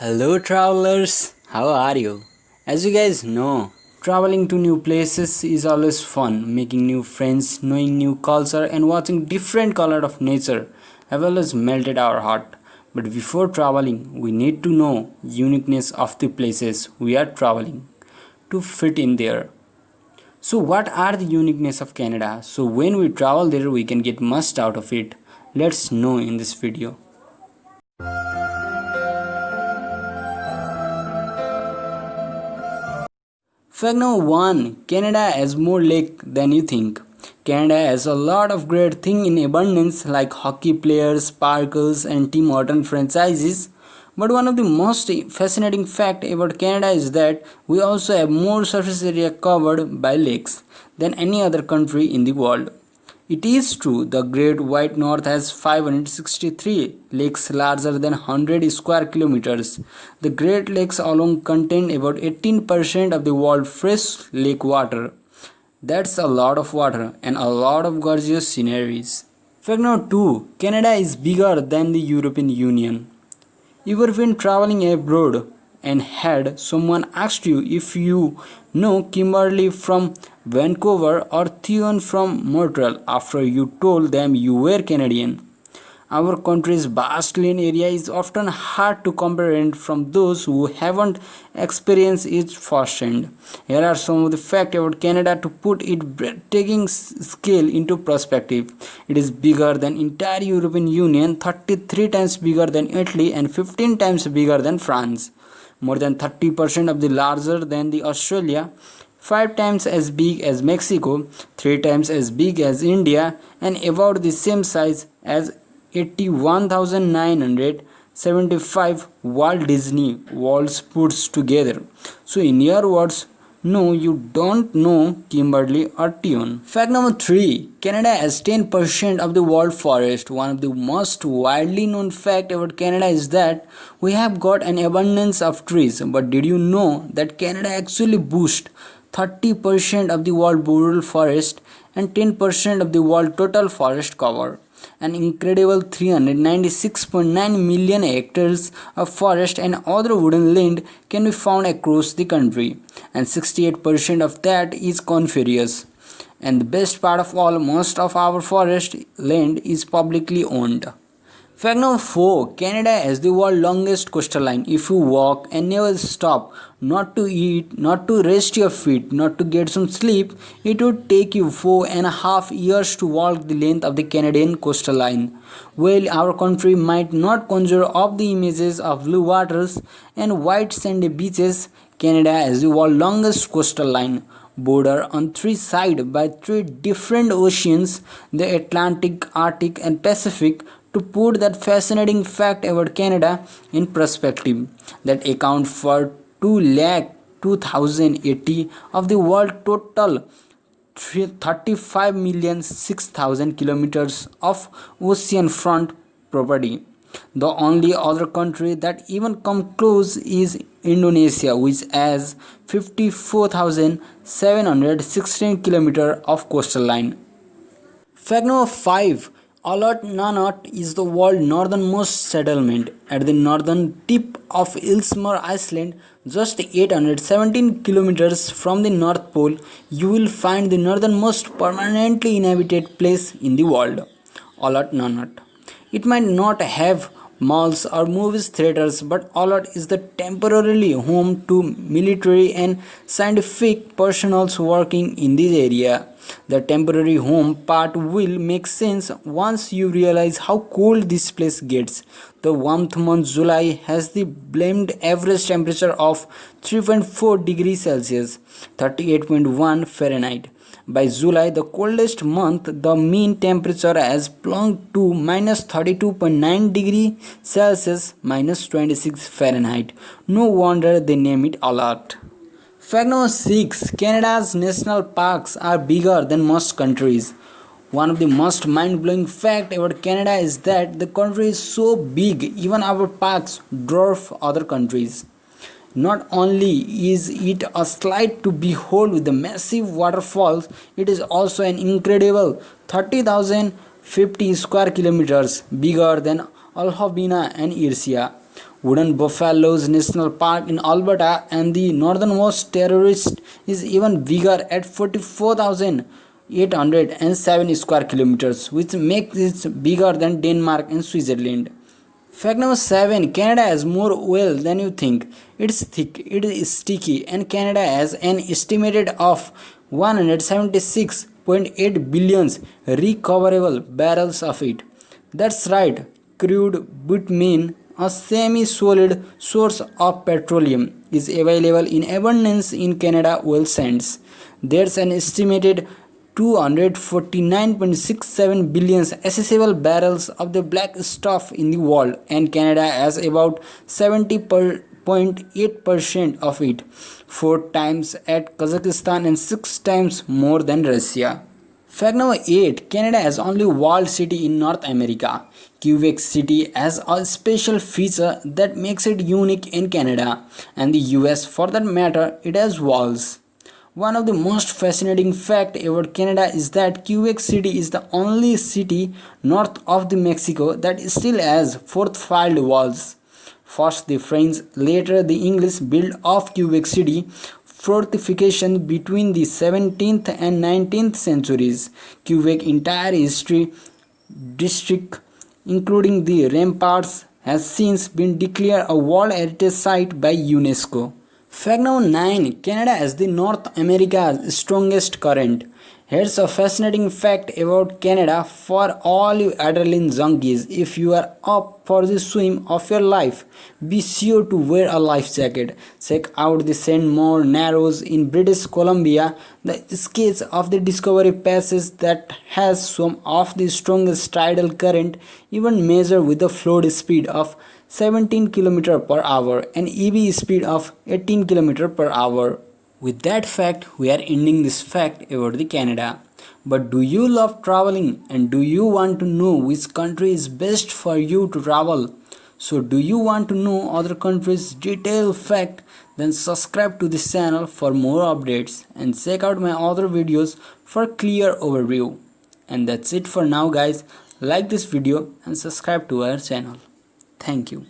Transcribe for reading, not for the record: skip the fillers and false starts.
Hello, travelers. How are you? As you guys know, traveling to new places is always fun. Making new friends, knowing new culture, and watching different color of nature have always melted our heart. But before traveling, we need to know uniqueness of the places we are traveling to fit in there. So, what are the uniqueness of Canada? So, when we travel there, we can get most out of it. Let's know in this video. Fact number one, Canada has more lake than you think. Canada has a lot of great things in abundance like hockey players, sparkles and Tim Horton franchises. But one of the most fascinating fact about Canada is that we also have more surface area covered by lakes than any other country in the world. It is true the Great White North has 563 lakes larger than 100 square kilometers. The Great Lakes alone contain about 18% of the world's fresh lake water. That's a lot of water and a lot of gorgeous sceneries. Fact number 2. Canada is bigger than the European Union. You ever been traveling abroad and had someone asked you if you know Kimberly from Vancouver or Theon from Montreal after you told them you were Canadian? Our country's vast land area is often hard to comprehend from those who haven't experienced it firsthand. Here are some of the facts about Canada to put its breathtaking scale into perspective. It is bigger than entire European Union, 33 times bigger than Italy and 15 times bigger than France. More than 30% of the larger than the Australia, 5 times as big as Mexico, 3 times as big as India, and about the same size as 81,975 Walt Disney Worlds puts together. So, in your words, no, you don't know Kimberly or Tion. Fact number 3. Canada has 10% of the world forest. One of the most widely known fact about Canada is that we have got an abundance of trees. But did you know that Canada actually boasts 30% of the world boreal forest and 10% of the world total forest cover? An incredible 396.9 million hectares of forest and other wooded land can be found across the country, and 68% of that is coniferous. And the best part of all, most of our forest land is publicly owned. Fact number 4. Canada has the world's longest coastline. If you walk and never stop, not to eat, not to rest your feet, not to get some sleep, it would take you 4.5 years to walk the length of the Canadian coastline. While our country might not conjure up the images of blue waters and white sandy beaches, Canada has the world's longest coastline, bordered on three sides by three different oceans, the Atlantic, Arctic and Pacific. To put that fascinating fact about Canada in perspective, that account for 2,02,080 of the world total 35,006,000 kilometers of oceanfront property. The only other country that even come close is Indonesia, which has 54,716 kilometers of coastline. Fact number 5. Alot Nanot is the world's northernmost settlement. At the northern tip of Ellesmere Island, just 817 kilometers from the North Pole, you will find the northernmost permanently inhabited place in the world, Alot Nanot. It might not have malls or movie theaters, but Alot is the temporarily home to military and scientific personnel working in this area. The temporary home part will make sense once you realize how cold this place gets. The warmth month July has the blamed average temperature of 3.4 degrees Celsius, 38.1 Fahrenheit. By July, the coldest month, the mean temperature has plunged to minus 32.9 degrees Celsius, minus 26 Fahrenheit. No wonder they name it Alert. Fact number 6. Canada's national parks are bigger than most countries. One of the most mind-blowing facts about Canada is that the country is so big, even our parks dwarf other countries. Not only is it a sight to behold with the massive waterfalls, it is also an incredible 30,050 square kilometers bigger than Alhabina and Irsia. Wooden Buffaloes National Park in Alberta and the northernmost terrorist is even bigger at 44,807 square kilometers, which makes it bigger than Denmark and Switzerland. Fact number 7. Canada has more oil than you think. It's thick, it is sticky, and Canada has an estimated of 176.8 billion recoverable barrels of it. That's right, crude bitumen, a semi-solid source of petroleum, is available in abundance in Canada oil sands. There's an estimated 249.67 billion accessible barrels of the black stuff in the world, and Canada has about 70.8% of it, 4 times at Kazakhstan and 6 times more than Russia. Fact number 8. Canada has only walled city in North America. Quebec City has a special feature that makes it unique in Canada and the US for that matter. It has walls. One of the most fascinating facts about Canada is that Quebec City is the only city north of the Mexico that still has fortified walls. First the French, later the English built of Quebec City fortification between the 17th and 19th centuries. Quebec entire history district, including the ramparts, has since been declared a World Heritage Site by UNESCO. Fact number 9. Canada has the North America's strongest current. Here's a fascinating fact about Canada for all you adrenaline junkies. If you are up for the swim of your life, be sure to wear a life jacket. Check out the Saint Maur Narrows in British Columbia, the sketch of the Discovery Passage that has some of the strongest tidal current, even measured with a flood speed of 17 km per hour and EV speed of 18 km per hour. With that fact, we are ending this fact about the Canada. But do you love traveling and do you want to know which country is best for you to travel? So do you want to know other countries' detailed fact? Then subscribe to this channel for more updates and check out my other videos for clear overview. And that's it for now guys. Like this video and subscribe to our channel. Thank you.